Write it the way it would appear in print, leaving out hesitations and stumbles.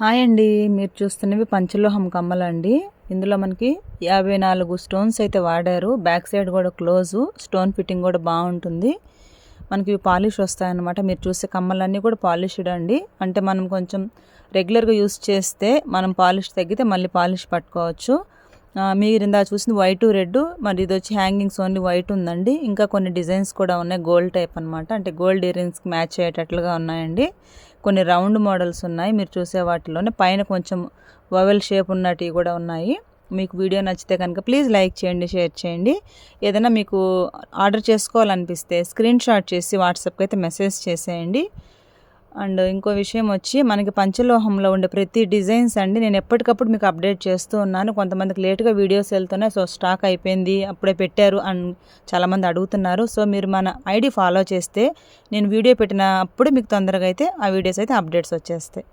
Hi అండి, మీరు చూస్తున్నవి పంచలోహం కమ్మలండి. ఇందులో మనకి 54 స్టోన్స్ అయితే వాడారు. బ్యాక్ సైడ్ కూడా క్లోజు, స్టోన్ ఫిట్టింగ్ కూడా బాగుంటుంది. మనకి పాలిష్ వస్తాయన్నమాట. మీరు చూసే కమ్మలన్నీ కూడా పాలిష్డ్ అండి. అంటే మనం కొంచెం రెగ్యులర్గా యూస్ చేస్తే మనం పాలిష్ తగ్గితే మళ్ళీ పాలిష్ పట్టుకోవచ్చు. మీరు ఇందా చూసింది వైట్ రెడ్, మరి ఇది వచ్చి హ్యాంగింగ్స్ ఓన్లీ వైట్ ఉందండి. ఇంకా కొన్ని డిజైన్స్ కూడా ఉన్నాయి, గోల్డ్ టైప్ అనమాట. అంటే గోల్డ్ ఇయర్ రింగ్స్కి మ్యాచ్ అయ్యేటట్లుగా ఉన్నాయండి. కొన్ని రౌండ్ మోడల్స్ ఉన్నాయి, మీరు చూసే వాటిలోనే పైన కొంచెం వవెల్ షేప్ ఉన్నటివి కూడా ఉన్నాయి. మీకు వీడియో నచ్చితే కనుక ప్లీజ్ లైక్ చేయండి, షేర్ చేయండి. ఏదైనా మీకు ఆర్డర్ చేసుకోవాలనిపిస్తే స్క్రీన్ షాట్ చేసి వాట్సాప్కి అయితే మెసేజ్ చేసేయండి. అండ్ ఇంకో విషయం వచ్చి, మనకి పంచలోహంలో ఉండే ప్రతి డిజైన్స్ అండి నేను ఎప్పటికప్పుడు మీకు అప్డేట్ చేస్తూ ఉన్నాను. కొంతమందికి లేట్గా వీడియోస్ వెళ్తున్నాయి, సో స్టాక్ అయిపోయింది అప్పుడే పెట్టారు అని చాలామంది అడుగుతున్నారు. సో మీరు మన ఐడి ఫాలో చేస్తే నేను వీడియో పెట్టినప్పుడు మీకు తొందరగా అయితే ఆ వీడియోస్ అయితే అప్డేట్స్ వచ్చేస్తాయి.